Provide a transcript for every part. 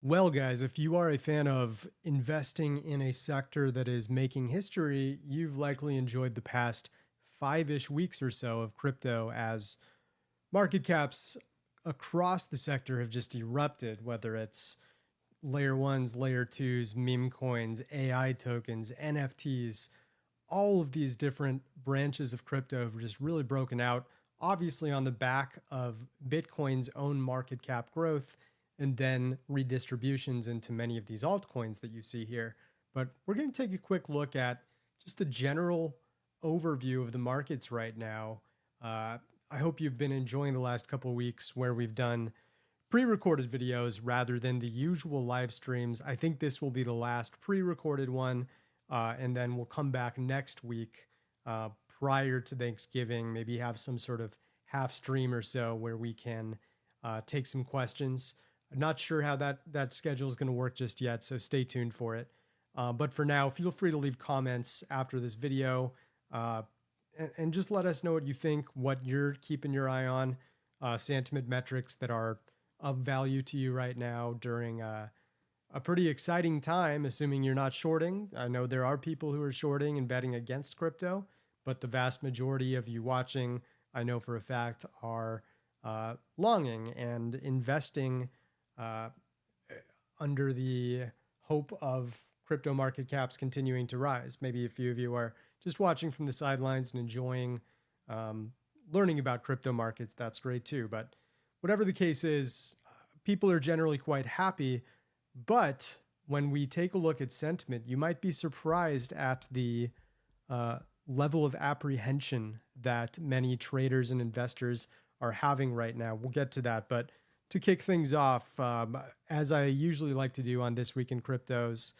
Well, guys, if you are a fan of investing in a sector that is making history, you've likely enjoyed the past 5-ish weeks or so of crypto as market caps across the sector have just erupted, whether it's layer ones, layer twos, meme coins, AI tokens, NFTs. All of these different branches of crypto have just really broken out, obviously on the back of Bitcoin's own market cap growth and then redistributions into many of these altcoins that you see here. But we're going to take a quick look at just the general overview of the markets right now. I hope you've been enjoying the last couple of weeks where we've done pre-recorded videos rather than the usual live streams. I think this will be the last pre-recorded one, and then we'll come back next week prior to Thanksgiving, maybe have some sort of half stream or so where we can take some questions. I'm not sure how that schedule is going to work just yet, so stay tuned for it. But for now, feel free to leave comments after this video and just let us know what you think, what you're keeping your eye on, sentiment metrics that are of value to you right now during a pretty exciting time, assuming you're not shorting. I know there are people who are shorting and betting against crypto, but the vast majority of you watching, I know for a fact, are longing and investing under the hope of crypto market caps continuing to rise. Maybe a few of you are just watching from the sidelines and enjoying learning about crypto markets. That's great too. But whatever the case is, people are generally quite happy. But when we take a look at sentiment, you might be surprised at the level of apprehension that many traders and investors are having right now. We'll get to that. But to kick things off, as I usually like to do on This Week in Cryptos,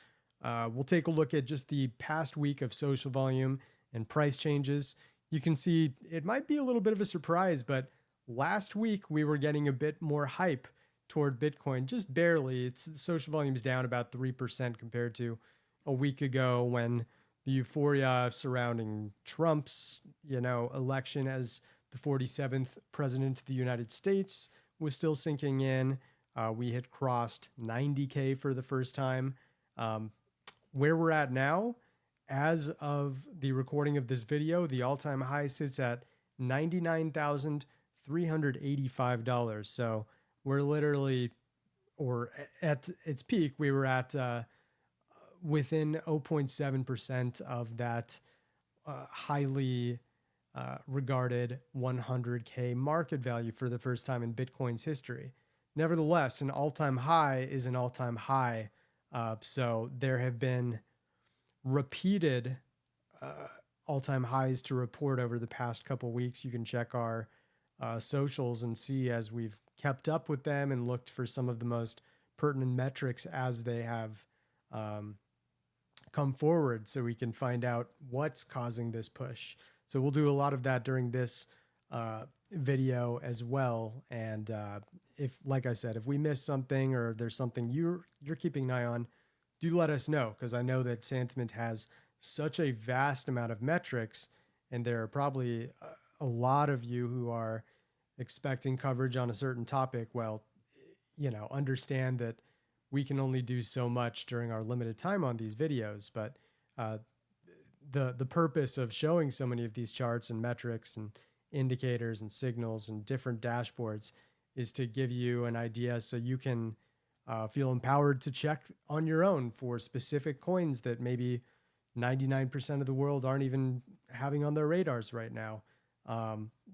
we'll take a look at just the past week of social volume and price changes. You can see it might be a little bit of a surprise, but last week we were getting a bit more hype toward Bitcoin, just barely. It's social volume's down about 3% compared to a week ago when the euphoria surrounding Trump's, election as the 47th president of the United States was still sinking in. We had crossed 90K for the first time. Where we're at now, as of the recording of this video, the all-time high sits at $99,385. So we're literally, or at its peak, we were at within 0.7% of that highly regarded 100K market value for the first time in Bitcoin's history. Nevertheless, an all-time high is an all-time high. So there have been repeated all-time highs to report over the past couple weeks. You can check our socials and see as we've kept up with them and looked for some of the most pertinent metrics as they have come forward so we can find out what's causing this push. So we'll do a lot of that during this video as well. And if, like I said, if we miss something or there's something you're keeping an eye on, do let us know, because I know that sentiment has such a vast amount of metrics, and there are probably a lot of you who are expecting coverage on a certain topic. Well, understand that we can only do so much during our limited time on these videos, but the purpose of showing so many of these charts and metrics and indicators and signals and different dashboards is to give you an idea so you can feel empowered to check on your own for specific coins that maybe 99% of the world aren't even having on their radars right now.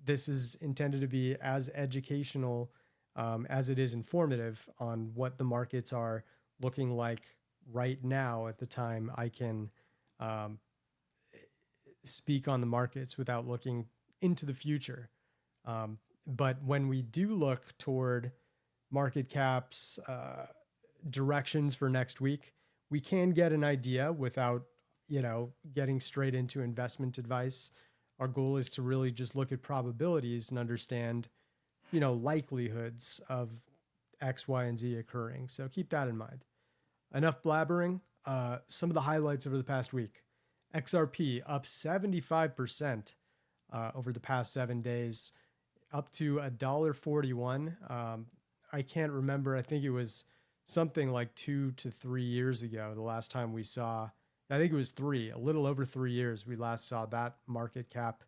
This is intended to be as educational as it is informative on what the markets are looking like right now at the time I can speak on the markets without looking into the future. But when we do look toward market caps, directions for next week, we can get an idea without, getting straight into investment advice. Our goal is to really just look at probabilities and understand, likelihoods of X, Y, and Z occurring. So keep that in mind. Enough blabbering. Some of the highlights over the past week. XRP up 75% over the past 7 days, up to $1.41. I can't remember. I think it was something like 2 to 3 years ago. The last time we saw, I think it was a little over 3 years, we last saw that market cap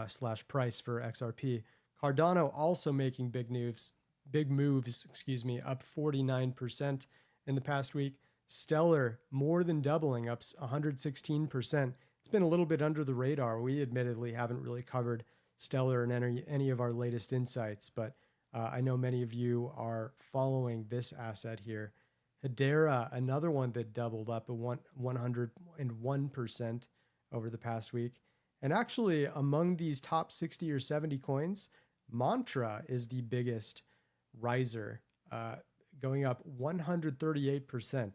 slash price for XRP. Cardano also making big moves, up 49% in the past week. Stellar more than doubling, up 116%. It's been a little bit under the radar. We admittedly haven't really covered Stellar in any of our latest insights, but I know many of you are following this asset here. Hedera, another one that doubled up 101% over the past week. And actually, among these top 60 or 70 coins, Mantra is the biggest riser, going up 138%.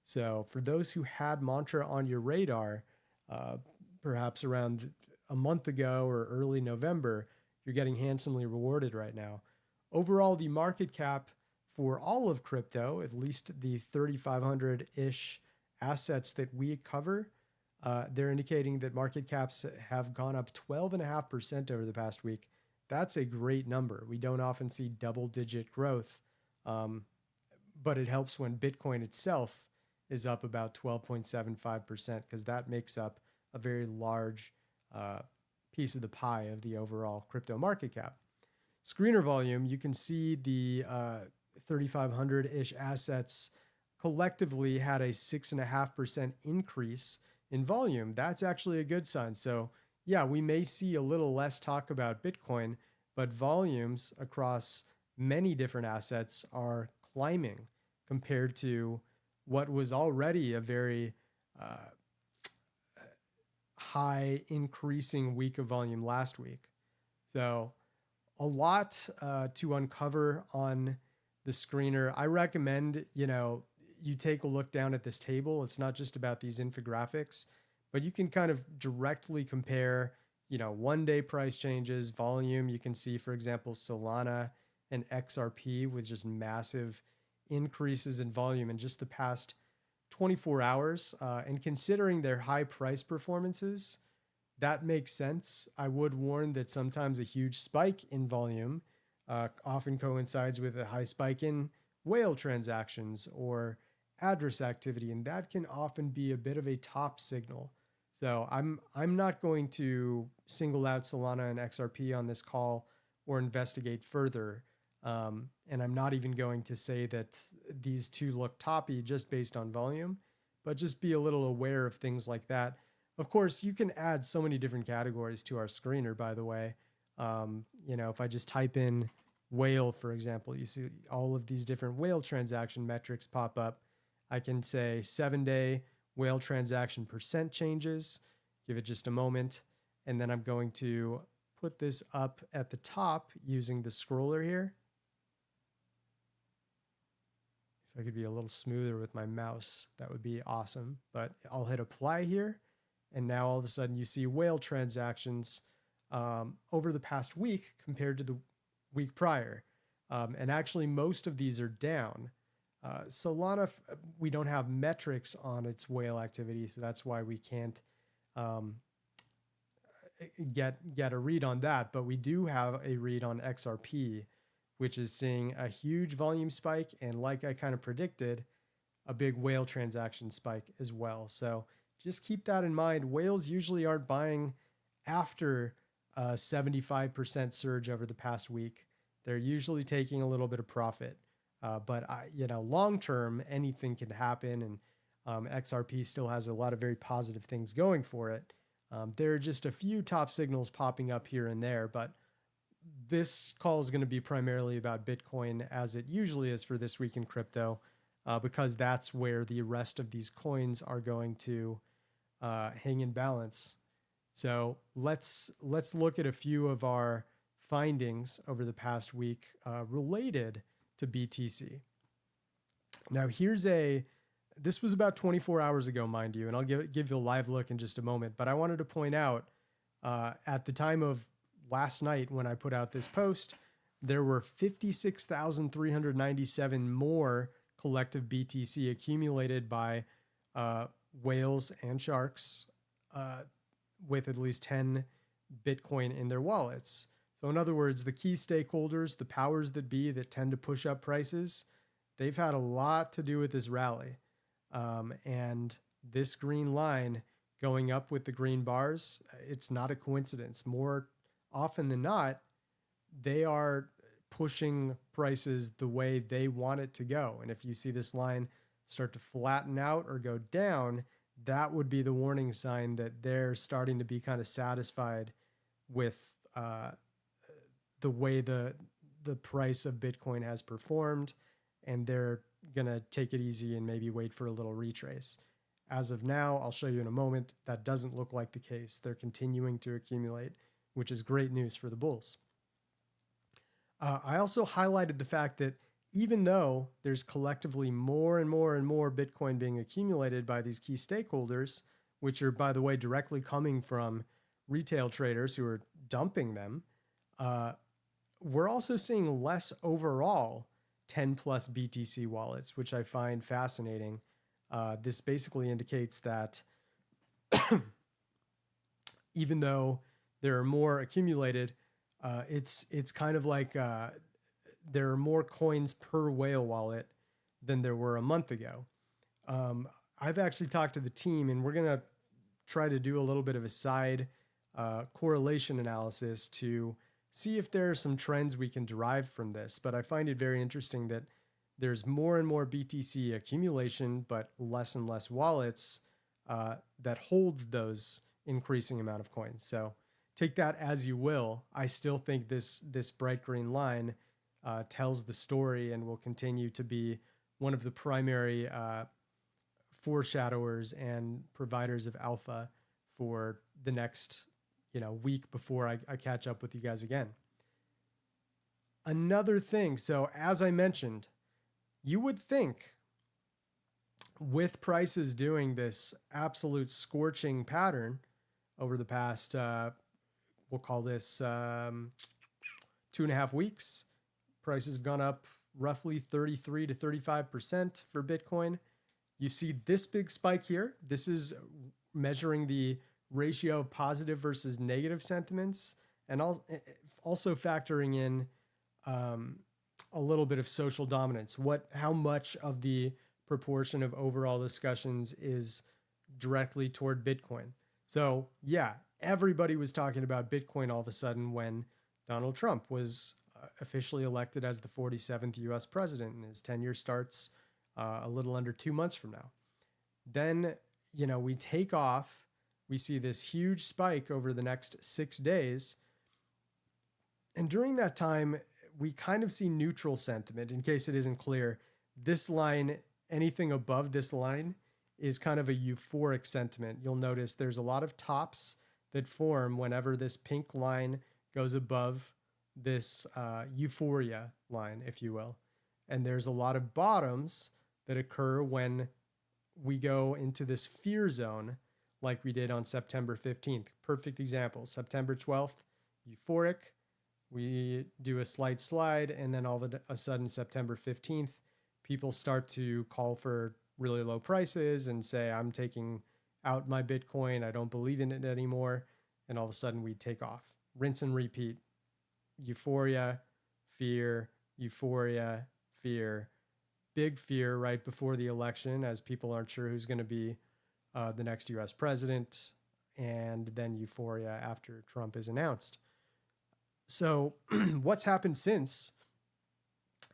So for those who had Mantra on your radar, perhaps around a month ago or early November, you're getting handsomely rewarded right now. Overall, the market cap for all of crypto, at least the 3,500-ish assets that we cover, they're indicating that market caps have gone up 12.5% over the past week. That's a great number. We don't often see double-digit growth, but it helps when Bitcoin itself is up about 12.75%, because that makes up a very large piece of the pie of the overall crypto market cap. Screener volume, you can see the 3,500-ish assets collectively had a 6.5% increase in volume. That's actually a good sign. So yeah, we may see a little less talk about Bitcoin, but volumes across many different assets are climbing compared to what was already a very high increasing week of volume last week. So a lot to uncover on the screener. I recommend, you take a look down at this table. It's not just about these infographics, but you can kind of directly compare, 1-day price changes, volume. You can see, for example, Solana and XRP with just massive increases in volume in just the past 24 hours. And considering their high price performances, that makes sense. I would warn that sometimes a huge spike in volume often coincides with a high spike in whale transactions or address activity, and that can often be a bit of a top signal. So I'm not going to single out Solana and XRP on this call or investigate further. And I'm not even going to say that these two look toppy just based on volume, but just be a little aware of things like that. Of course, you can add so many different categories to our screener, by the way. If I just type in whale, for example, you see all of these different whale transaction metrics pop up. I can say 7-day whale transaction percent changes, give it just a moment. And then I'm going to put this up at the top using the scroller here. If I could be a little smoother with my mouse, that would be awesome. But I'll hit apply here. And now all of a sudden you see whale transactions over the past week compared to the week prior. And actually most of these are down. Solana, we don't have metrics on its whale activity, so that's why we can't get a read on that. But we do have a read on XRP, which is seeing a huge volume spike, and like I kind of predicted, a big whale transaction spike as well. So just keep that in mind. Whales usually aren't buying after a 75% surge over the past week. They're usually taking a little bit of profit. But long term, anything can happen, and XRP still has a lot of very positive things going for it. There are just a few top signals popping up here and there, but this call is going to be primarily about Bitcoin, as it usually is for This Week in Crypto, because that's where the rest of these coins are going to hang in balance. So let's look at a few of our findings over the past week related to BTC. Now this was about 24 hours ago, mind you, and I'll give you a live look in just a moment, but I wanted to point out at the time of last night when I put out this post, there were 56,397 more collective BTC accumulated by whales and sharks with at least 10 Bitcoin in their wallets. So in other words, the key stakeholders, the powers that be that tend to push up prices, they've had a lot to do with this rally. And this green line going up with the green bars, it's not a coincidence. More often than not, they are pushing prices the way they want it to go. And if you see this line start to flatten out or go down, that would be the warning sign that they're starting to be kind of satisfied with the way the price of Bitcoin has performed, and they're going to take it easy and maybe wait for a little retrace. As of now, I'll show you in a moment, that doesn't look like the case. They're continuing to accumulate, which is great news for the bulls. I also highlighted the fact that even though there's collectively more and more and more Bitcoin being accumulated by these key stakeholders, which are, by the way, directly coming from retail traders who are dumping them, we're also seeing less overall 10 plus BTC wallets, which I find fascinating. This basically indicates that even though there are more accumulated, it's kind of like there are more coins per whale wallet than there were a month ago. I've actually talked to the team, and we're going to try to do a little bit of a side correlation analysis to see if there are some trends we can derive from this. But I find it very interesting that there's more and more BTC accumulation, but less and less wallets that hold those increasing amount of coins. So take that as you will. I still think this bright green line tells the story and will continue to be one of the primary foreshadowers and providers of alpha for the next week before I catch up with you guys again. Another thing, so as I mentioned, you would think with prices doing this absolute scorching pattern over the past, we'll call this 2.5 weeks, prices have gone up roughly 33 to 35% for Bitcoin. You see this big spike here. This is measuring the ratio of positive versus negative sentiments, and also factoring in a little bit of social dominance. How much of the proportion of overall discussions is directly toward Bitcoin? So yeah, everybody was talking about Bitcoin all of a sudden when Donald Trump was officially elected as the 47th US president, and his tenure starts a little under 2 months from now. Then, we take off. We see this huge spike over the next 6 days. And during that time, we kind of see neutral sentiment. In case it isn't clear, this line, anything above this line, is kind of a euphoric sentiment. You'll notice there's a lot of tops that form whenever this pink line goes above this euphoria line, if you will. And there's a lot of bottoms that occur when we go into this fear zone, like we did on September 15th. Perfect example. September 12th, euphoric. We do a slight slide, and then all of a sudden, September 15th, people start to call for really low prices and say, I'm taking out my Bitcoin. I don't believe in it anymore. And all of a sudden, we take off. Rinse and repeat. Euphoria, fear, euphoria, fear. Big fear right before the election, as people aren't sure who's going to be the next US president, and then euphoria after Trump is announced. So what's happened since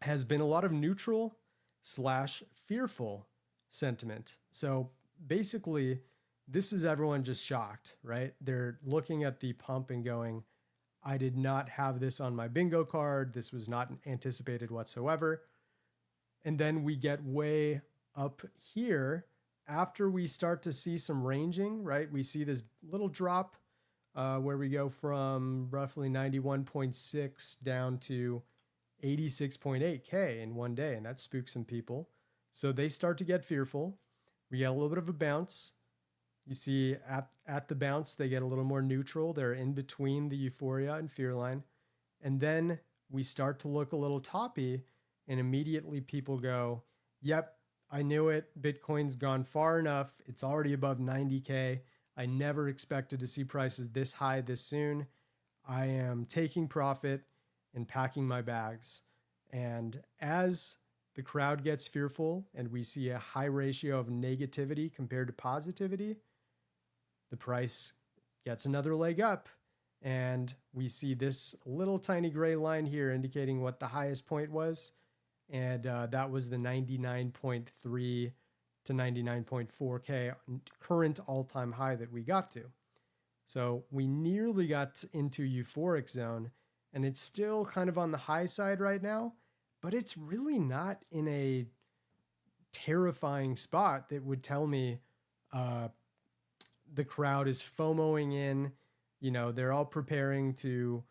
has been a lot of neutral / fearful sentiment. So basically, this is everyone just shocked, right? They're looking at the pump and going, I did not have this on my bingo card. This was not anticipated whatsoever. And then we get way up here after we start to see some ranging, right? We see this little drop where we go from roughly 91.6 down to 86.8K in one day. And that spooks some people. So they start to get fearful. We get a little bit of a bounce. You see at the bounce, they get a little more neutral. They're in between the euphoria and fear line. And then we start to look a little toppy, and immediately people go, yep, I knew it. Bitcoin's gone far enough. It's already above 90K. I never expected to see prices this high this soon. I am taking profit and packing my bags. And as the crowd gets fearful and we see a high ratio of negativity compared to positivity, the price gets another leg up. And we see this little tiny gray line here indicating what the highest point was. And that was the 99.3 to 99.4K current all-time high that we got to. So we nearly got into euphoric zone, and it's still kind of on the high side right now, but it's really not in a terrifying spot that would tell me the crowd is FOMOing in. You know, they're all preparing to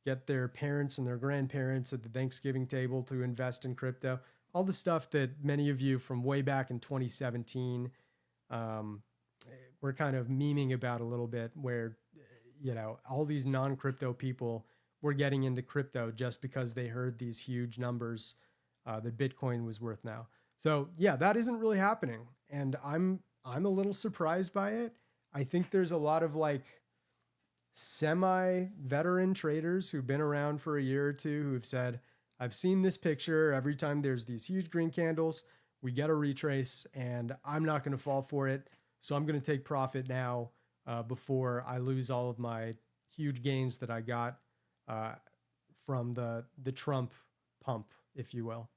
get their parents and their grandparents at the Thanksgiving table to invest in crypto. All the stuff that many of you from way back in 2017 were kind of memeing about a little bit, where, you know, all these non-crypto people were getting into crypto just because they heard these huge numbers that Bitcoin was worth now. So yeah, that isn't really happening. And I'm a little surprised by it. I think there's a lot of like semi-veteran traders who've been around for a year or two who've said, I've seen this picture. Every time there's these huge green candles, we get a retrace, and I'm not going to fall for it. So I'm going to take profit now before I lose all of my huge gains that I got from the Trump pump, if you will.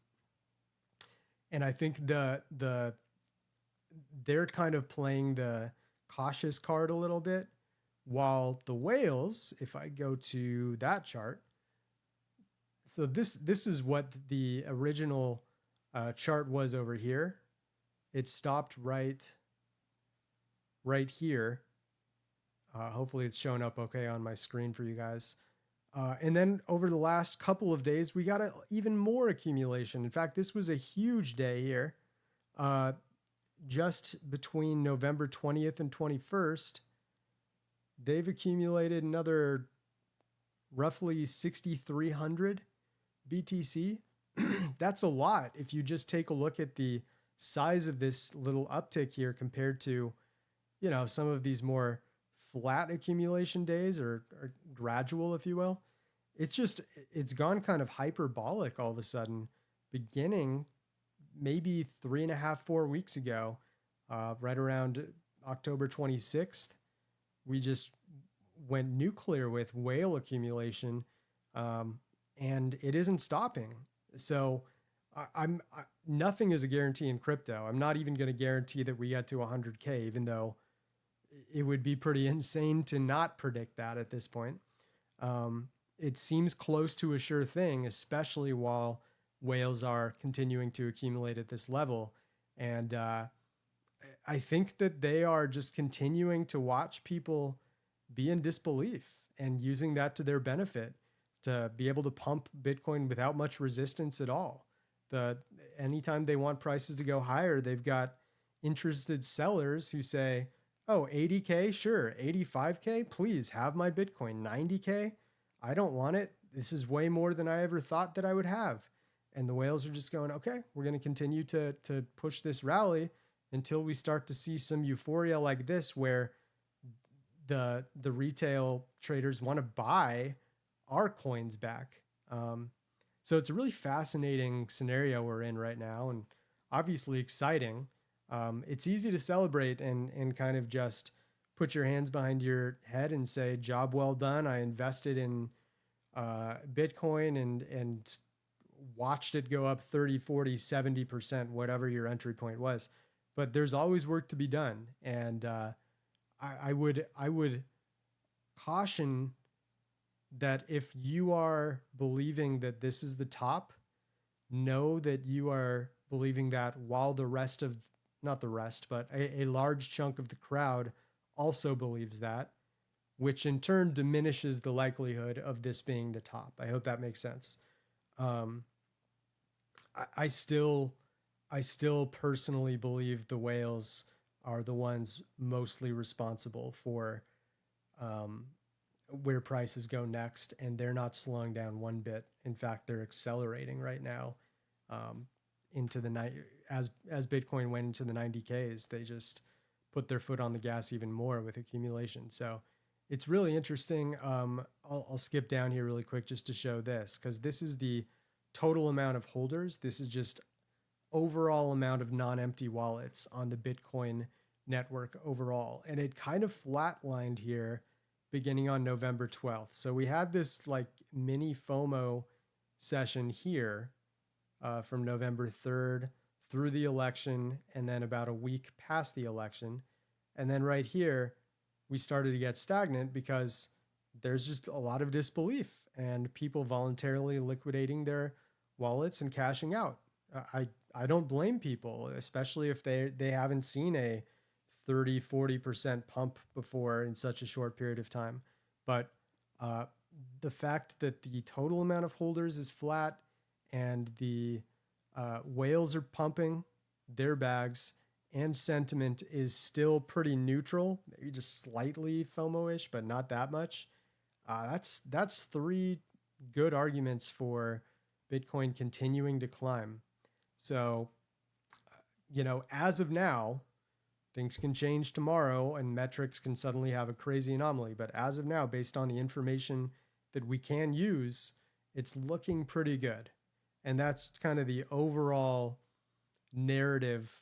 And I think they're kind of playing the cautious card a little bit, while the whales, if I go to that chart, so this is what the original chart was over here. It stopped right here. Hopefully it's showing up okay on my screen for you guys. And then over the last couple of days, we got even more accumulation. In fact, this was a huge day here. Just between November 20th and 21st, they've accumulated another roughly 6,300 BTC. That's a lot if you just take a look at the size of this little uptick here compared to, you know, some of these more flat accumulation days or gradual, if you will. It's gone kind of hyperbolic all of a sudden, beginning maybe 3.5, 4 weeks ago, right around October 26th. We just went nuclear with whale accumulation, and it isn't stopping. So nothing is a guarantee in crypto. I'm not even going to guarantee that we get to 100K, even though it would be pretty insane to not predict that at this point. It seems close to a sure thing, especially while whales are continuing to accumulate at this level. And I think that they are just continuing to watch people be in disbelief and using that to their benefit to be able to pump Bitcoin without much resistance at all. Anytime they want prices to go higher, they've got interested sellers who say, oh, 80K, sure. 85K, please have my Bitcoin. 90K, I don't want it. This is way more than I ever thought that I would have. And the whales are just going, okay, we're going to continue to push this rally until we start to see some euphoria like this, where the retail traders want to buy our coins back. So it's a really fascinating scenario we're in right now, and obviously exciting. It's easy to celebrate and kind of just put your hands behind your head and say, job well done. I invested in Bitcoin and watched it go up 30, 40, 70%, whatever your entry point was. But there's always work to be done. And I would caution that if you are believing that this is the top, know that you are believing that while the rest of, not the rest, but a large chunk of the crowd also believes that, which in turn diminishes the likelihood of this being the top. I hope that makes sense. I still personally believe the whales are the ones mostly responsible for where prices go next, and they're not slowing down one bit. In fact, they're accelerating right now into the night. As Bitcoin went into the 90Ks, they just put their foot on the gas even more with accumulation. So it's really interesting. I'll skip down here really quick just to show this, because this is the total amount of holders. This is just overall amount of non-empty wallets on the Bitcoin network overall. And it kind of flatlined here beginning on November 12th. So we had this like mini FOMO session here from November 3rd through the election, and then about a week past the election. And then right here, we started to get stagnant because there's just a lot of disbelief and people voluntarily liquidating their wallets and cashing out. I don't blame people, especially if they haven't seen a 30-40% pump before in such a short period of time. But the fact that the total amount of holders is flat and the whales are pumping their bags and sentiment is still pretty neutral, maybe just slightly FOMO-ish, but not that much. That's three good arguments for Bitcoin continuing to climb. So, as of now, things can change tomorrow and metrics can suddenly have a crazy anomaly. But as of now, based on the information that we can use, it's looking pretty good. And that's kind of the overall narrative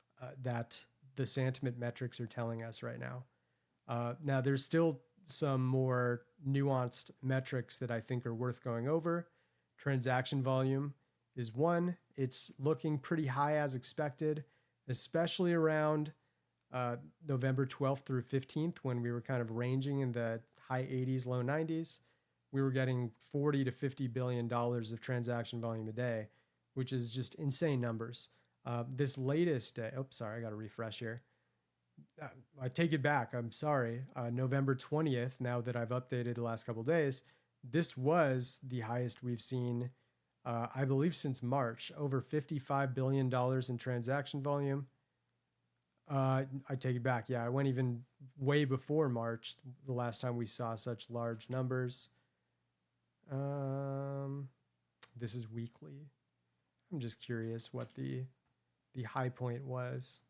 that the sentiment metrics are telling us right now. Now, there's still some more nuanced metrics that I think are worth going over. Transaction volume is one. It's looking pretty high as expected, especially around November 12th through 15th, when we were kind of ranging in the high 80s, low 90s. We were getting $40 to $50 billion of transaction volume a day, which is just insane numbers. This latest day, I got to refresh here. I take it back. I'm sorry. November 20th, now that I've updated the last couple of days, this was the highest we've seen, I believe, since March, over $55 billion in transaction volume. I take it back. Yeah, I went even way before March, the last time we saw such large numbers. This is weekly. I'm just curious what the high point was.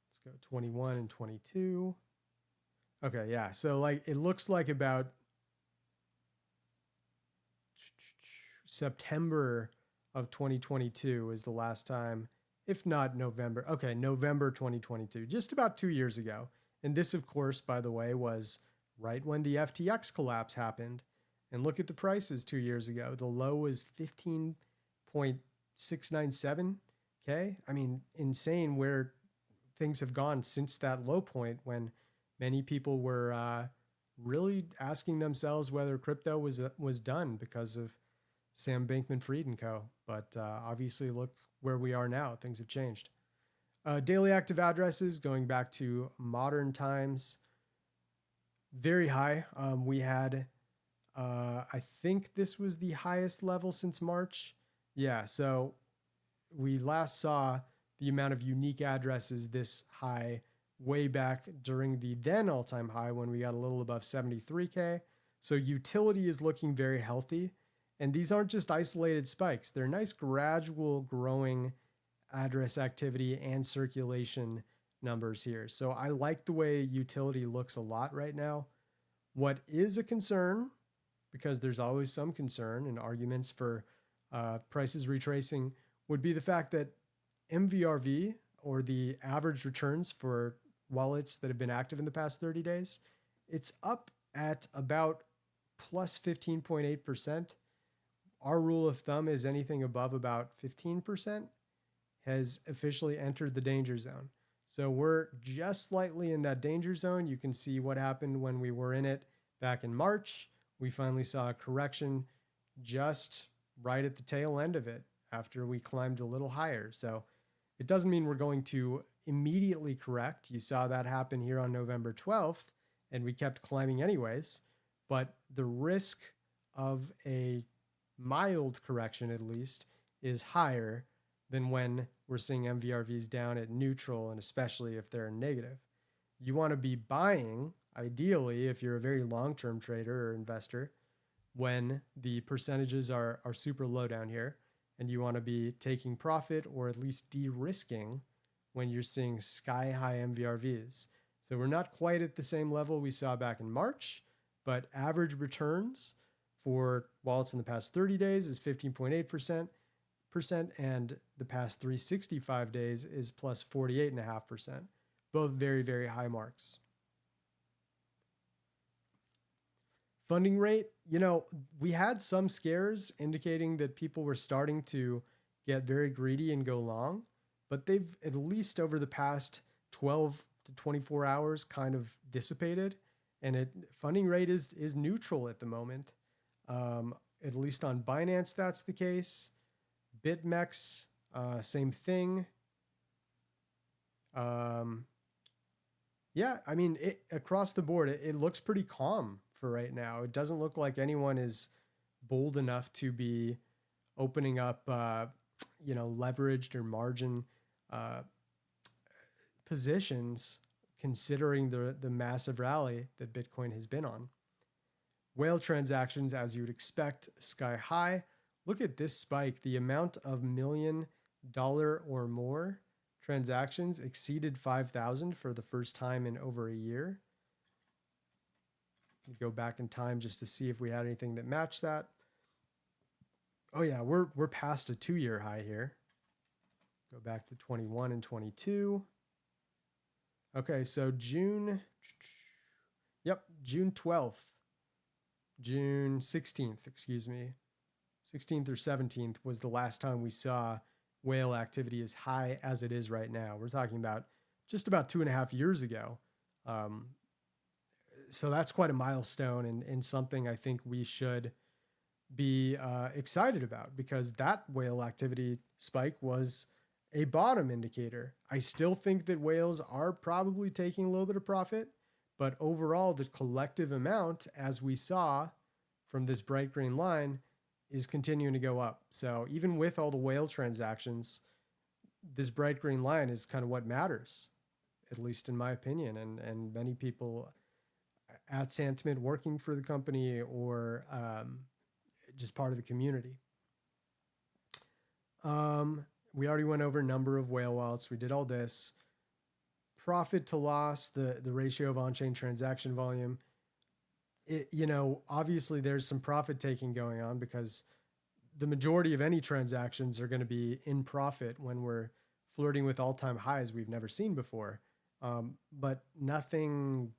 Let's go 21 and 22. Okay, yeah. So like it looks like about September of 2022 is the last time, if not November. Okay, November 2022, just about 2 years ago. And this, of course, by the way, was right when the FTX collapse happened. And look at the prices 2 years ago. The low was 15.697K. I mean, insane where things have gone since that low point, when many people were really asking themselves whether crypto was done because of Sam Bankman-Fried and co. But obviously, look where we are now. Things have changed. Daily active addresses, going back to modern times, very high. We had, I think this was the highest level since March. Yeah, so we last saw the amount of unique addresses this high way back during the then all-time high when we got a little above 73K. So utility is looking very healthy. And these aren't just isolated spikes. They're nice gradual growing address activity and circulation numbers here. So I like the way utility looks a lot right now. What is a concern, because there's always some concern and arguments for prices retracing, would be the fact that MVRV, or the average returns for wallets that have been active in the past 30 days, it's up at about plus 15.8%. Our rule of thumb is anything above about 15% has officially entered the danger zone. So we're just slightly in that danger zone. You can see what happened when we were in it back in March. We finally saw a correction just right at the tail end of it after we climbed a little higher. So it doesn't mean we're going to immediately correct. You saw that happen here on November 12th, and we kept climbing anyways. But the risk of a mild correction, at least, is higher than when we're seeing MVRVs down at neutral, and especially if they're negative. You want to be buying, ideally, if you're a very long-term trader or investor, when the percentages are super low down here, and you want to be taking profit or at least de-risking when you're seeing sky-high MVRVs. So we're not quite at the same level we saw back in March, but average returns for wallets in the past 30 days is 15.8%. and the past 365 days is plus 48.5%. Both very, very high marks. Funding rate, we had some scares indicating that people were starting to get very greedy and go long, but they've at least over the past 12 to 24 hours kind of dissipated, and funding rate is neutral at the moment. At least on Binance, that's the case. BitMEX, same thing. Yeah, I mean, across the board, it looks pretty calm for right now. It doesn't look like anyone is bold enough to be opening up, leveraged or margin positions, considering the massive rally that Bitcoin has been on. Whale transactions, as you would expect, sky high. Look at this spike. The amount of $1 million or more transactions exceeded 5,000 for the first time in over a year. Go back in time just to see if we had anything that matched that. Oh yeah, we're past a 2-year high here. Go back to 21 and 22. Okay, so June 12th. June 16th, 16th or 17th was the last time we saw whale activity as high as it is right now. We're talking about just about 2.5 years ago. So that's quite a milestone and something I think we should be excited about, because that whale activity spike was a bottom indicator. I still think that whales are probably taking a little bit of profit, but overall the collective amount, as we saw from this bright green line, is continuing to go up. So even with all the whale transactions, this bright green line is kind of what matters, at least in my opinion, and many people at Sentiment working for the company or just part of the community. We already went over number of whale wallets. We did all this. Profit to loss, the ratio of on-chain transaction volume. Obviously there's some profit taking going on, because the majority of any transactions are going to be in profit when we're flirting with all-time highs we've never seen before. But nothing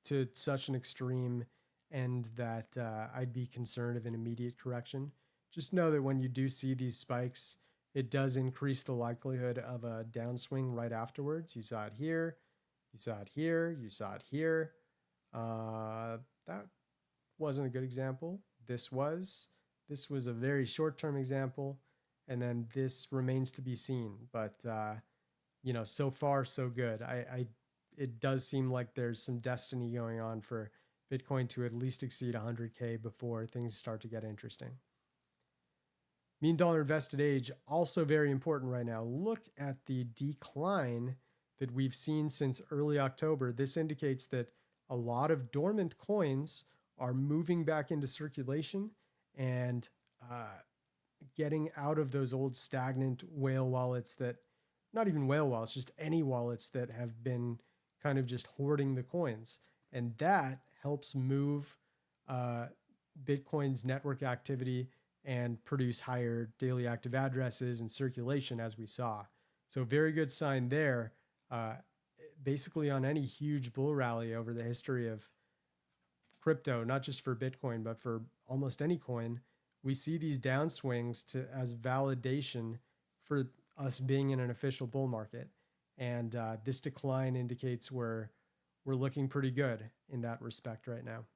to such an extreme end that I'd be concerned of an immediate correction. Just know that when you do see these spikes, it does increase the likelihood of a downswing right afterwards. You saw it here, you saw it here, you saw it here. That wasn't a good example. This was a very short-term example, and then this remains to be seen. But so far so good. It does seem like there's some destiny going on for Bitcoin to at least exceed 100K before things start to get interesting. Mean dollar invested age, also very important right now. Look at the decline that we've seen since early October. This indicates that a lot of dormant coins are moving back into circulation and getting out of those old stagnant whale wallets that, not even whale wallets, just any wallets that have been kind of just hoarding the coins. And that helps move Bitcoin's network activity and produce higher daily active addresses and circulation, as we saw. So very good sign there. Basically on any huge bull rally over the history of crypto, not just for Bitcoin, but for almost any coin, we see these downswings as validation for us being in an official bull market. And this decline indicates we're looking pretty good in that respect right now.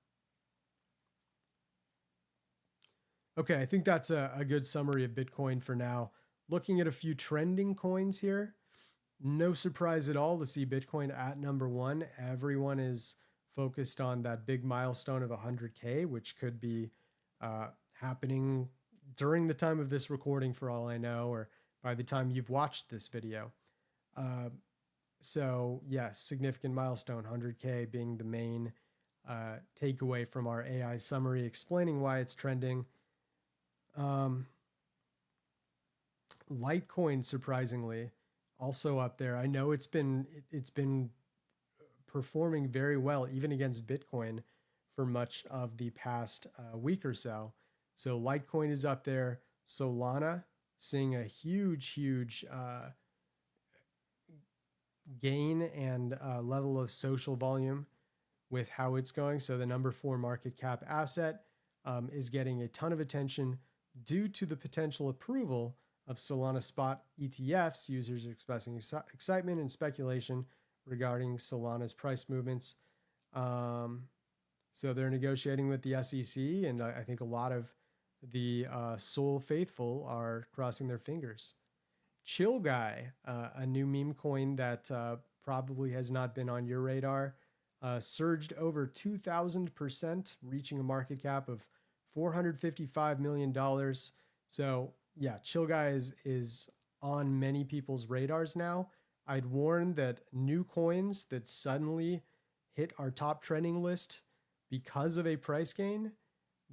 Okay, I think that's a good summary of Bitcoin for now. Looking at a few trending coins here, no surprise at all to see Bitcoin at number one. Everyone is focused on that big milestone of 100K, which could be happening during the time of this recording, for all I know, or by the time you've watched this video. So yes, significant milestone, 100K being the main takeaway from our AI summary explaining why it's trending. Litecoin, surprisingly, also up there. I know it's been performing very well, even against Bitcoin, for much of the past week or so. So Litecoin is up there. Solana seeing a huge gain and level of social volume with how it's going. So the number 4 market cap asset is getting a ton of attention due to the potential approval of Solana spot ETFs. Users are expressing excitement and speculation regarding Solana's price movements. So they're negotiating with the SEC, and I think a lot of the Sol faithful are crossing their fingers. Chill Guy, a new meme coin that probably has not been on your radar, surged over 2,000%, reaching a market cap of $455 million. So yeah, Chill Guy is on many people's radars now. I'd warn that new coins that suddenly hit our top trending list because of a price gain,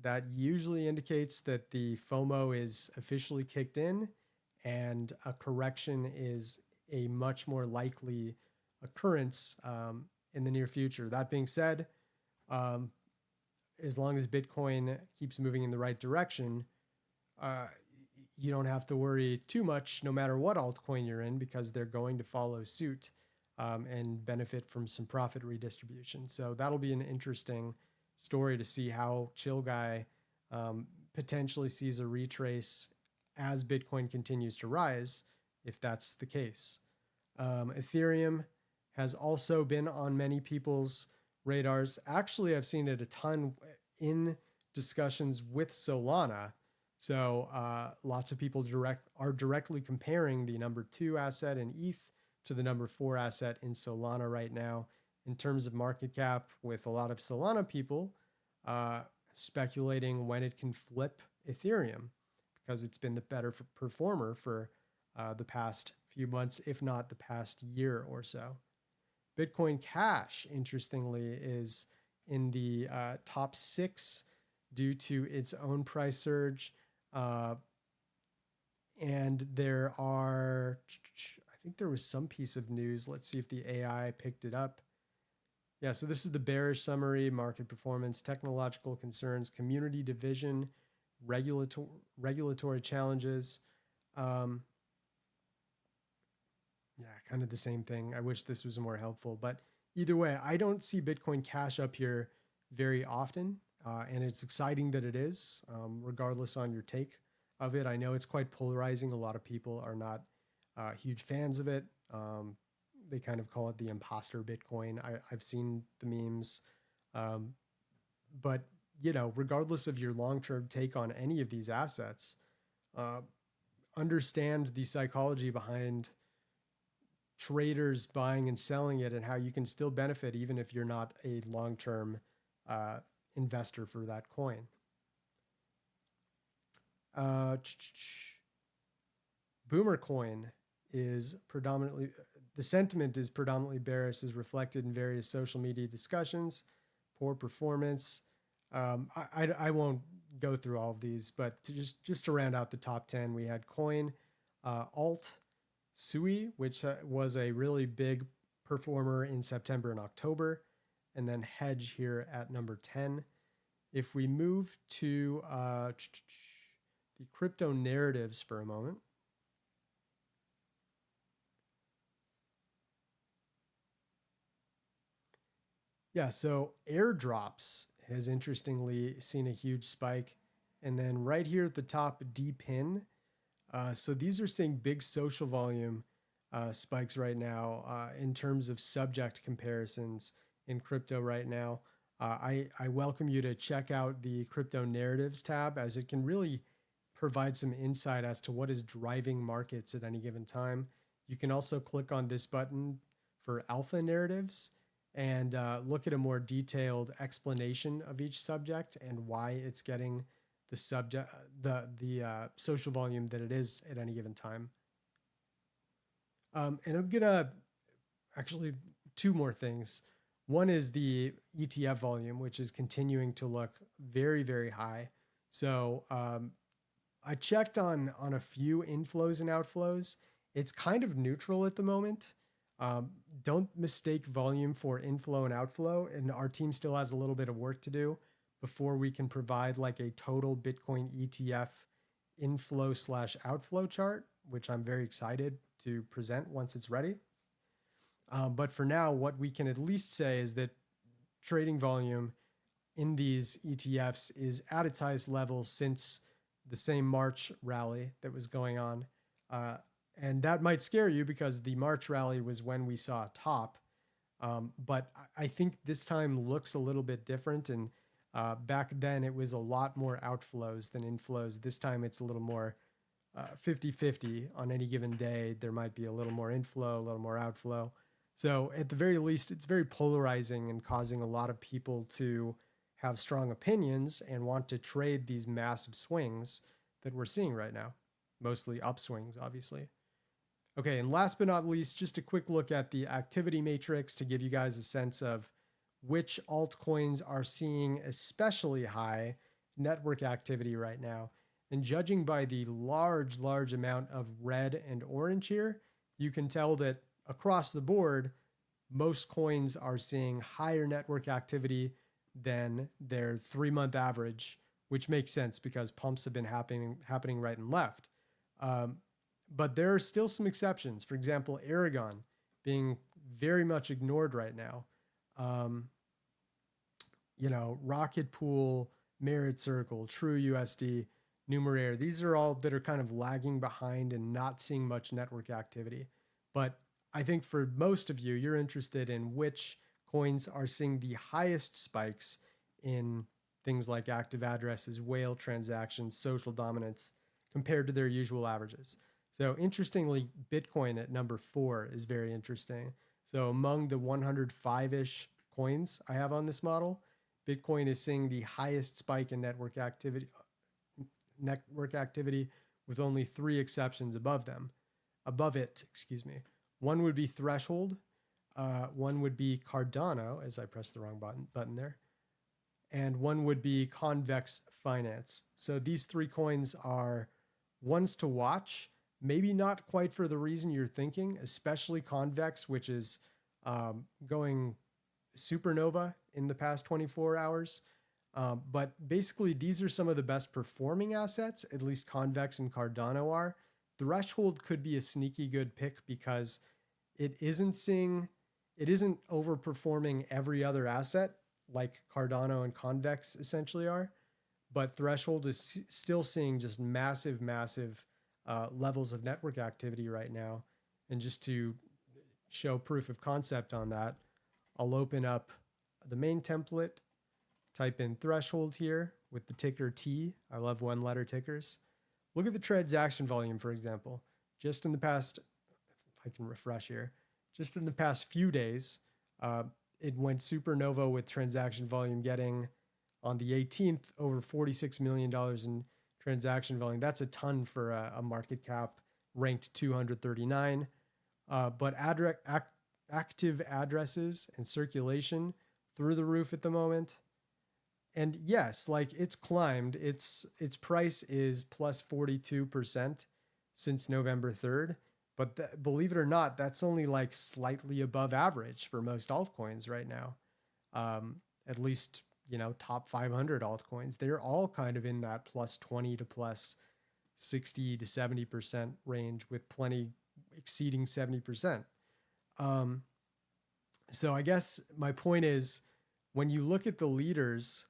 that usually indicates that the FOMO is officially kicked in and a correction is a much more likely occurrence in the near future. That being said, as long as Bitcoin keeps moving in the right direction, you don't have to worry too much no matter what altcoin you're in, because they're going to follow suit and benefit from some profit redistribution. So that'll be an interesting story to see how Chill Guy potentially sees a retrace as Bitcoin continues to rise, if that's the case. Ethereum has also been on many people's radars. Actually, I've seen it a ton in discussions with Solana. So lots of people are directly comparing the number 2 asset in ETH to the number 4 asset in Solana right now in terms of market cap, with a lot of Solana people speculating when it can flip Ethereum, because it's been the better performer for the past few months, if not the past year or so. Bitcoin Cash, interestingly, is in the top 6 due to its own price surge. And there are, I think there was some piece of news. Let's see if the AI picked it up. Yeah, so this is the bearish summary: market performance, technological concerns, community division, regulatory challenges. Yeah, kind of the same thing. I wish this was more helpful, but either way, I don't see Bitcoin Cash up here very often, and it's exciting that it is, regardless on your take of it. I know it's quite polarizing. A lot of people are not huge fans of it. They kind of call it the imposter Bitcoin. I've seen the memes, but regardless of your long-term take on any of these assets, understand the psychology behind traders buying and selling it, and how you can still benefit even if you're not a long-term investor for that coin. Boomer coin is predominantly, the sentiment is predominantly bearish, is reflected in various social media discussions, poor performance. I won't go through all of these, but just to round out the top 10, we had Coin, Alt, Sui, which was a really big performer in September and October, and then Hedge here at number 10. If we move to the crypto narratives for a moment. Yeah, so airdrops has interestingly seen a huge spike. And then right here at the top, DPIN. So these are seeing big social volume spikes right now in terms of subject comparisons in crypto right now. I welcome you to check out the crypto narratives tab, as it can really provide some insight as to what is driving markets at any given time. You can also click on this button for alpha narratives and look at a more detailed explanation of each subject and why it's getting the social volume that it is at any given time. And I'm gonna actually 2 more things. One is the ETF volume, which is continuing to look very, very high. So I checked on a few inflows and outflows. It's kind of neutral at the moment. Don't mistake volume for inflow and outflow. And our team still has a little bit of work to do before we can provide like a total Bitcoin ETF inflow slash outflow chart, which I'm very excited to present once it's ready. But for now, what we can at least say is that trading volume in these ETFs is at its highest level since the same March rally that was going on. And that might scare you because the March rally was when we saw a top. But I think this time looks a little bit different. And back then it was a lot more outflows than inflows. This time it's a little more 50-50 on any given day. There might be a little more inflow, a little more outflow. So at the very least, it's very polarizing and causing a lot of people to have strong opinions and want to trade these massive swings that we're seeing right now, mostly upswings, obviously. Okay, and last but not least, just a quick look at the activity matrix to give you guys a sense of which altcoins are seeing especially high network activity right now. And judging by the large amount of red and orange here, you can tell that across the board, most coins are seeing higher network activity than their 3-month average, which makes sense because pumps have been happening right and left. But there are still some exceptions. For example, Aragon being very much ignored right now. Rocket Pool, Merit Circle, True USD, Numeraire. These are all that are kind of lagging behind and not seeing much network activity. But I think for most of you, you're interested in which coins are seeing the highest spikes in things like active addresses, whale transactions, social dominance compared to their usual averages. So interestingly, Bitcoin at number 4 is very interesting. So among the 105-ish coins I have on this model, Bitcoin is seeing the highest spike in network activity with only 3 exceptions above it. One would be Threshold, one would be Cardano, as I pressed the wrong button there, and one would be Convex Finance. So these 3 coins are ones to watch, maybe not quite for the reason you're thinking, especially Convex, which is going supernova in the past 24 hours. But basically, these are some of the best performing assets, at least Convex and Cardano are. Threshold could be a sneaky good pick because it isn't overperforming every other asset like Cardano and Convex essentially are, but Threshold is still seeing just massive levels of network activity right now. And just to show proof of concept on that, I'll open up the main template, type in Threshold here with the ticker T. I love 1-letter tickers. Look at the transaction volume, for example. Just in the past, if I can refresh here, just in the past few days, it went supernova with transaction volume getting on the 18th over $46 million in transaction volume. That's a ton for a market cap ranked 239. But active addresses and circulation through the roof at the moment. And yes, like it's climbed. Its price is plus 42% since November 3rd. But believe it or not, that's only like slightly above average for most altcoins right now. At least, top 500 altcoins. They're all kind of in that plus 20 to plus 60 to 70% range, with plenty exceeding 70%. So I guess my point is, when you look at the leaders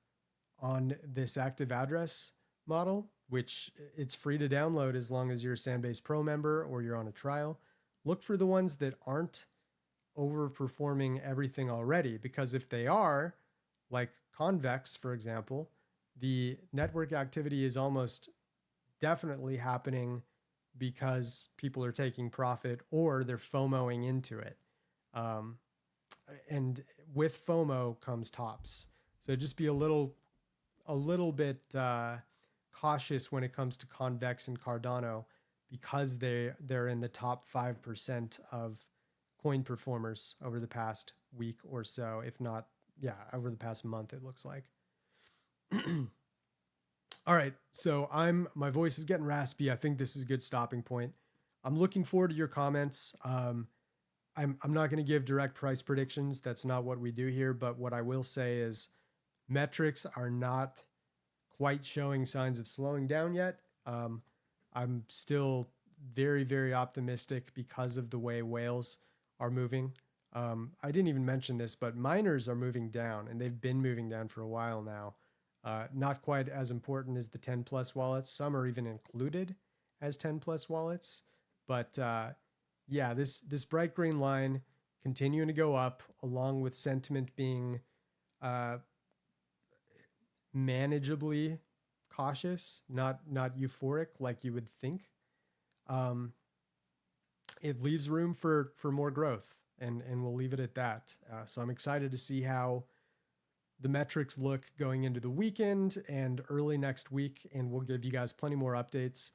on this active address model, which it's free to download as long as you're a Sandbase Pro member or you're on a trial, look for the ones that aren't overperforming everything already. Because if they are, like Convex, for example, the network activity is almost definitely happening because people are taking profit or they're FOMOing into it. And with FOMO comes tops. So just be a little bit cautious when it comes to Convex and Cardano, because they're in the top 5% of coin performers over the past week or so, if not, over the past month, it looks like. All right, so my voice is getting raspy. I think this is a good stopping point. I'm looking forward to your comments. I'm not going to give direct price predictions. That's not what we do here. But what I will say is metrics are not quite showing signs of slowing down yet. I'm still very, very optimistic because of the way whales are moving. I didn't even mention this, but miners are moving down, and they've been moving down for a while now. Not quite as important as the 10 plus wallets. Some are even included as 10 plus wallets. But yeah, this bright green line continuing to go up, along with sentiment being uh, manageably cautious, not euphoric like you would think. Um, it leaves room for more growth, and we'll leave it at that. So I'm excited to see how the metrics look going into the weekend and early next week, and we'll give you guys plenty more updates.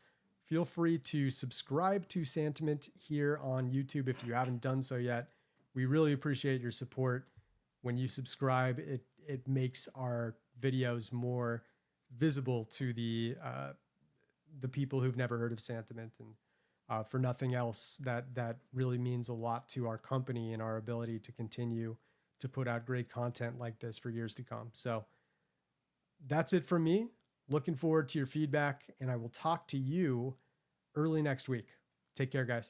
Feel free to subscribe to Santiment here on YouTube if you haven't done so yet. We really appreciate your support. When you subscribe, it makes our videos more visible to the people who've never heard of Santiment, and for nothing else, that really means a lot to our company and our ability to continue to put out great content like this for years to come. So that's it from me. Looking forward to your feedback, and I will talk to you early next week. Take care, guys.